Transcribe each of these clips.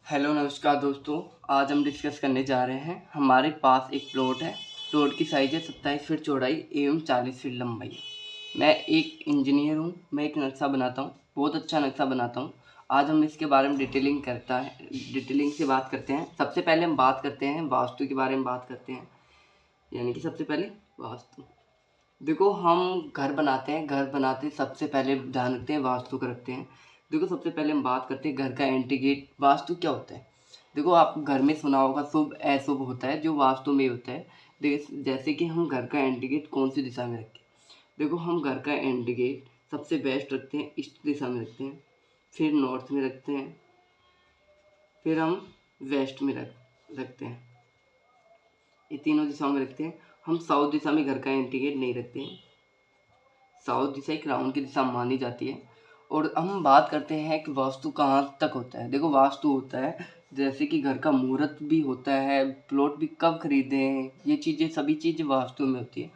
Hello नमस्कार दोस्तों। आज हम डिस्कस करने जा रहे हैं। हमारे पास एक प्लॉट है। प्लॉट की साइज़ है 27 फीट चौड़ाई एवं 40 फीट लंबाई। मैं एक इंजीनियर हूँ। मैं एक नक्शा बनाता हूँ, बहुत अच्छा नक्शा बनाता हूँ। आज हम इसके बारे में डिटेलिंग से बात करते हैं। सबसे पहले हम बात करते हैं वास्तु के बारे में बात करते हैं, यानी कि सबसे पहले वास्तु। देखो, हम घर बनाते हैं, घर बनाते सबसे पहले ध्यान रखते हैं वास्तु का रखते हैं। देखो, सबसे पहले हम बात करते हैं घर का एंट्री गेट। वास्तु क्या होता है? देखो, आप घर में सुना होगा शुभ अशुभ होता है, जो वास्तु में होता है। देखिए, जैसे कि हम घर का एंट्री गेट कौन सी दिशा में रखें। देखो, हम घर का एंट्री गेट सबसे बेस्ट रखते हैं ईस्ट दिशा में रखते हैं, फिर नॉर्थ में रखते हैं, फिर हम वेस्ट में रखते हैं। ये तीनों दिशाओं में रखते हैं। हम साउथ दिशा में घर का एंट्री गेट नहीं रखते हैं। साउथ दिशा एक राउंड की दिशा मानी जाती है। और हम बात करते हैं कि वास्तु कहाँ तक होता है। देखो, वास्तु होता है जैसे कि घर का मुहूर्त भी होता है, प्लॉट भी कब खरीदें, ये चीज़ें सभी चीज़ें वास्तु में होती है।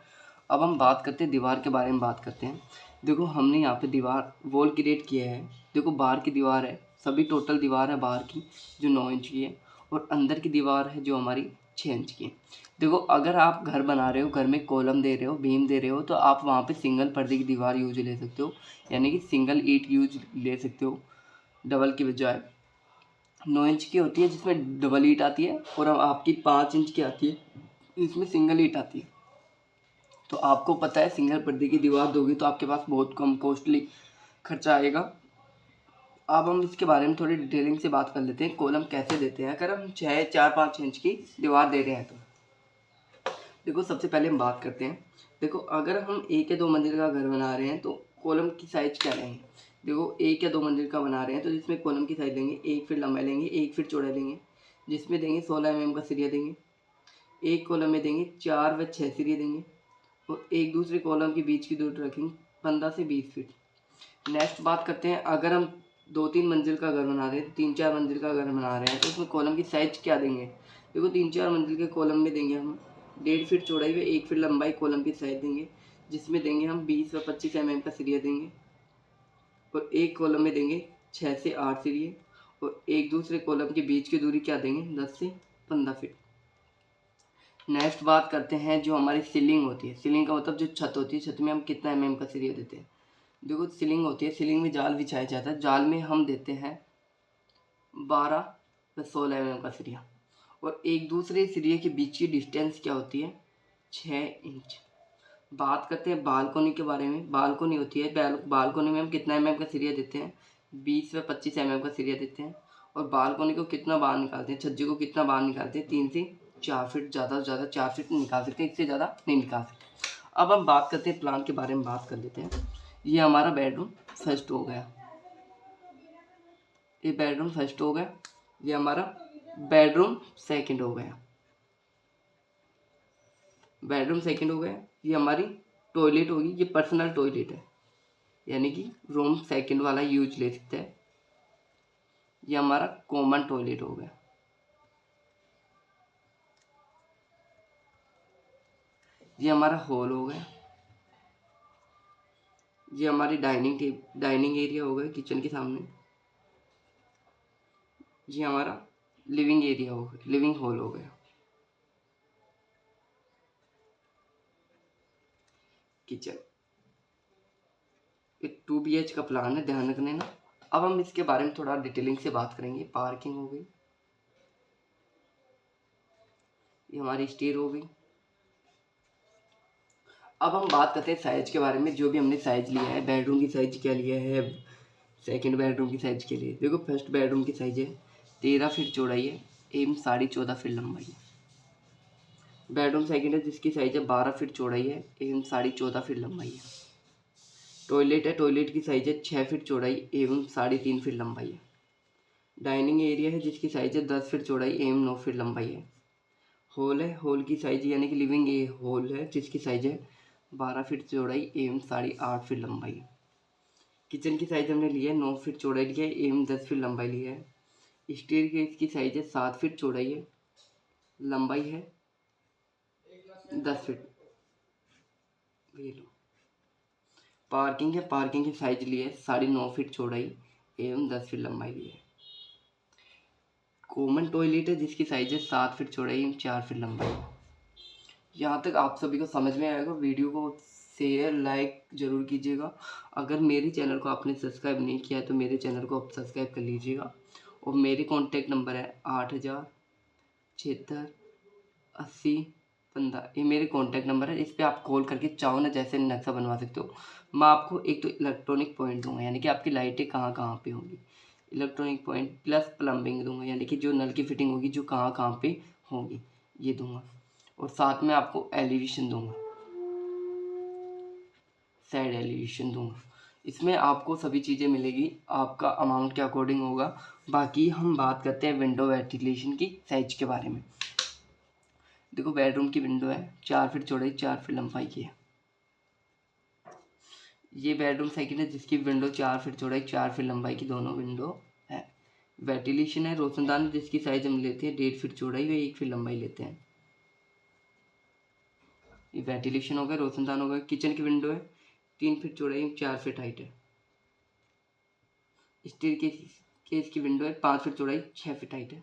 अब हम बात करते हैं दीवार के बारे में बात करते हैं। देखो, हमने यहाँ पे दीवार वॉल क्रिएट किया है। देखो, बाहर की दीवार है, सभी टोटल दीवार है बाहर की जो 9 इंच की है, और अंदर की दीवार है जो हमारी 6 इंच की है। देखो, अगर आप घर बना रहे हो, घर में कॉलम दे रहे हो, बीम दे रहे हो, तो आप वहाँ पे सिंगल पर्दे की दीवार यूज ले सकते हो, यानी कि सिंगल ईंट यूज ले सकते हो डबल की बजाय। 9 इंच की होती है जिसमें डबल ईंट आती है, और आपकी 5 इंच की आती है, इसमें सिंगल ईंट आती है। तो आपको पता है, सिंगल पर्दे की दीवार दोगे तो आपके पास बहुत कम कॉस्टली खर्चा आएगा। अब हम इसके बारे में थोड़ी डिटेलिंग से बात कर लेते हैं। कॉलम कैसे देते हैं अगर हम 4-5 इंच की दीवार दे रहे हैं तो। देखो, सबसे पहले हम बात करते हैं। देखो, अगर हम 1 या 2 मंजिल का घर बना रहे हैं तो कॉलम की साइज़ क्या लेंगे। देखो, 1 या 2 मंजिल का बना रहे हैं तो जिसमें कॉलम की साइज़ लेंगे 1 फीट लंबाई लेंगे, 1 फीट चौड़ाई लेंगे, जिसमें देंगे 16 mm का सरिया देंगे। एक कॉलम में देंगे 4 व 6 सरिये देंगे, और एक दूसरे कॉलम के बीच की दूरी रखेंगे 15 से 20 फीट। नेक्स्ट बात करते हैं, अगर हम 2-3 मंजिल का घर बना रहे हैं, 3-4 मंजिल का घर बना रहे हैं तो उसमें कॉलम की साइज़ क्या देंगे। देखो, 3-4 मंजिल के कॉलम में देंगे हम 1.5 फीट चौड़ाई व 1 फीट लंबाई कॉलम की साइज़ देंगे, जिसमें देंगे हम 20 व 25 mm का सरिया देंगे, और एक कॉलम में देंगे 6 से 8 सरिये, और एक दूसरे कॉलम के बीच की दूरी क्या देंगे 10 से 15 फीट। नेक्स्ट बात करते हैं जो हमारी सीलिंग होती है। सीलिंग का मतलब जो छत होती है, छत में हम कितना mm का सरिया देते हैं। देखो, सीलिंग होती है, सीलिंग में जाल बिछाया जाता है, जाल में हम देते हैं 12 व 16 mm का सरिया, और एक दूसरे सरिये के बीच की डिस्टेंस क्या होती है 6 इंच। बात करते हैं बालकोनी के बारे में। बालकोनी होती है, बालकोनी में हम कितना mm का सरिया देते हैं 20 व 25 mm का सरिया देते हैं, और बालकोनी को कितना बाहर निकालते हैं, छज्जे को कितना बाहर निकालते हैं 3 से 4 फीट, ज़्यादा से ज़्यादा 4 फीट निकाल सकते हैं, इससे ज़्यादा नहीं निकाल सकते। अब हम बात करते हैं प्लान के बारे में बात कर लेते हैं। ये हमारा बेडरूम फर्स्ट हो गया, ये बेडरूम फर्स्ट हो गया, ये हमारा बेडरूम सेकंड हो गया, बेडरूम सेकंड हो गया। ये हमारी टॉयलेट होगी, ये पर्सनल टॉयलेट है, यानी कि रूम सेकंड वाला यूज ले सकते हैं। ये हमारा कॉमन टॉयलेट हो गया। ये हमारा हॉल हो गया। ये हमारी डाइनिंग एरिया हो गया किचन के सामने। ये हमारा लिविंग एरिया हो गया, लिविंग हॉल हो गया। किचन एक 2 BH का प्लान है, ध्यान रखने ना। अब हम इसके बारे में थोड़ा डिटेलिंग से बात करेंगे। पार्किंग हो गई, ये हमारी स्टेयर हो गई। अब हम बात करते हैं साइज के बारे में। जो भी हमने साइज लिया है, बेडरूम की साइज क्या लिया है, सेकंड बेडरूम की साइज के लिए। देखो, फर्स्ट बेडरूम की साइज है 13 फीट चौड़ाई है एवं 14.5 फीट लंबाई है। बेडरूम सेकंड है जिसकी साइज है 12 फीट चौड़ाई है एवं 14.5 फीट लंबाई है। टॉयलेट है, टॉयलेट की साइज है 6 फीट चौड़ाई एवं 3.5 फीट लंबाई है। डाइनिंग एरिया है जिसकी साइज है 10 फीट चौड़ाई एवं 9 फीट लंबाई है। हॉल है, हॉल की साइज यानी कि लिविंग हॉल है जिसकी साइज है 12 फीट चौड़ाई एवं 8.5 फीट लंबाई है। किचन की साइज हमने ली है 9 फीट चौड़ाई लिया है एवं 10 फीट लंबाई लिया है। स्टेयर केस की साइज है 7 फीट चौड़ाई है, लंबाई है 10 फीट। ये लो। पार्किंग है, पार्किंग की साइज ली है 9.5 फीट चौड़ाई एवं 10 फीट लंबाई ली है। कॉमन टॉयलेट है जिसकी साइज है 7 फीट चौड़ाई एवं 4 फीट लंबाई। यहाँ तक आप सभी को समझ में आएगा। वीडियो को शेयर लाइक ज़रूर कीजिएगा। अगर मेरे चैनल को आपने सब्सक्राइब नहीं किया है तो मेरे चैनल को आप सब्सक्राइब कर लीजिएगा। और मेरे कॉन्टैक्ट नंबर है 80768015। ये मेरे कॉन्टैक्ट नंबर है। इस पर आप कॉल करके चाहो ना जैसे नक्शा बनवा सकते हो। मैं आपको एक तो इलेक्ट्रॉनिक पॉइंट दूंगा, यानी कि आपकी लाइटें कहाँ कहाँ पे होंगी, इलेक्ट्रॉनिक पॉइंट प्लस प्लम्बिंग दूंगा, यानी कि जो नल की फिटिंग होगी जो कहाँ कहाँ पे होगी ये दूंगा। और साथ में आपको एलिवेशन दूंगा, साइड एलिवेशन दूंगा। इसमें आपको सभी चीज़ें मिलेगी, आपका अमाउंट के अकॉर्डिंग होगा। बाकी हम बात करते हैं विंडो वेंटिलेशन की साइज के बारे में। देखो बेडरूम की विंडो है 4 फीट चौड़ाई 4 फीट लंबाई की है। ये बेडरूम सेकंड है जिसकी विंडो 4 फीट चौड़ाई 4 फीट लंबाई की दोनों विंडो है। वेंटिलेशन है रोशनदान जिसकी साइज हम लेते हैं 1.5 फीट चौड़ाई व 1 फीट लंबाई लेते हैं। ये वेंटिलेशन हो गया, रोशनदान हो गया। किचन की विंडो है 3 फीट चौड़ाई 4 फीट हाइट है। स्टील केस की विंडो है 5 फीट चौड़ाई 6 फीट हाइट है।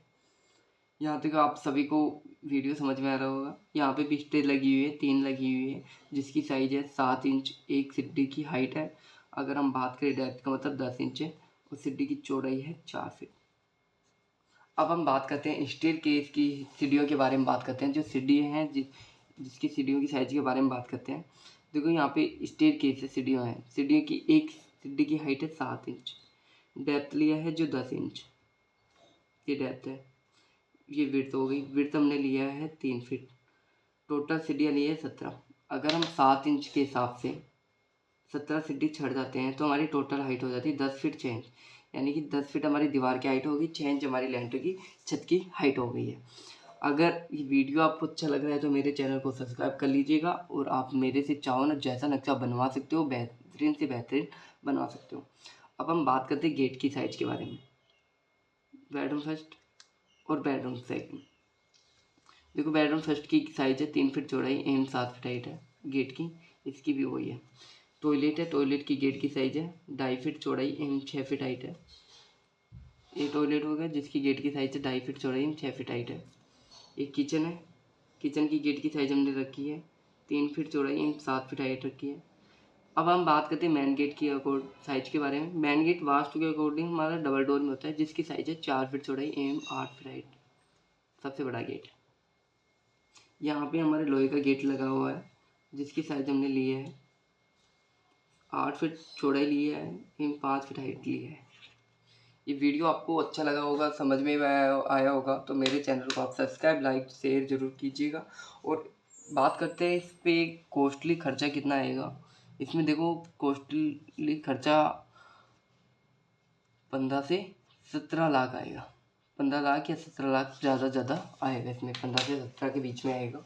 यहाँ तक आप सभी को वीडियो समझ में आ रहा होगा। यहाँ पे भी स्टेज लगी हुई है, 3 लगी हुई है जिसकी साइज है 7 इंच। एक सीढ़ी की हाइट है, अगर हम बात करें डेप्थ का मतलब 10 इंच है। और सीढ़ी की चौड़ाई है 4 फीट। अब हम बात करते हैं स्टील केस की सीढ़ियों के बारे में बात करते हैं। जो सीढ़ी हैं जिसकी सीढ़ियों की साइज के बारे में बात करते हैं। देखो यहाँ पे स्टील केस है, सीढ़ियों हैं। सीढ़ियों की एक सीढ़ी की हाइट है 7 इंच। डेप्थ लिया है जो 10 इंच, ये डेप्थ है। ये विड्थ हो गई, विड्थ हमने लिया है 3 फीट। टोटल सीढ़ियाँ ली है 17। अगर हम 7 इंच के हिसाब से 17 सीढ़ी चढ़ जाते हैं तो हमारी टोटल हाइट हो जाती है 10 फीट 6 इंच। यानी कि 10 फीट हमारी दीवार की हाइट होगी, 6 इंच हमारी लेंटर की छत की हाइट हो गई है। अगर ये वीडियो आपको अच्छा लग रहा है तो मेरे चैनल को सब्सक्राइब कर लीजिएगा। और आप मेरे से चाहो ना जैसा नक्शा बनवा सकते हो, बेहतरीन से बेहतरीन बनवा सकते हो। अब हम बात करते हैं गेट की साइज के बारे में। बेडरूम फर्स्ट और बेडरूम सेकंड। देखो बेडरूम फर्स्ट की साइज है 3 फीट चौड़ाई एवं 7 फीट हाइट है। गेट की इसकी भी वही है। टॉयलेट है, टॉयलेट की गेट की साइज है 2.5 फीट चौड़ाई एवं 6 फीट हाइट है। ये टॉयलेट हो गया जिसकी गेट की साइज है 2.5 फीट चौड़ाई एवं 6 फीट हाइट है। एक किचन है, किचन की गेट की साइज हमने रखी है 3 फीट चौड़ाई एवं 7 फीट हाइट रखी है। अब हम बात करते हैं मेन गेट की साइज के बारे में। मेन गेट वास्तु के अकॉर्डिंग हमारा डबल डोर में होता है जिसकी साइज है 4 फीट चौड़ाई एवं 8 फीट हाइट, सबसे बड़ा गेट। यहाँ पे हमारे लोहे का गेट लगा हुआ है जिसकी साइज हमने ली है 8 फीट चौड़ाई ली है एवं 5 फीट हाइट ली है। ये वीडियो आपको अच्छा लगा होगा, समझ में आया होगा तो मेरे चैनल को आप सब्सक्राइब लाइक शेयर ज़रूर कीजिएगा। और बात करते हैं इस पे कॉस्टली खर्चा कितना आएगा। इसमें देखो कॉस्टली खर्चा 15 से 17 लाख आएगा। 15 लाख या 17 लाख ज़्यादा आएगा। इसमें 15 से 17 के बीच में आएगा।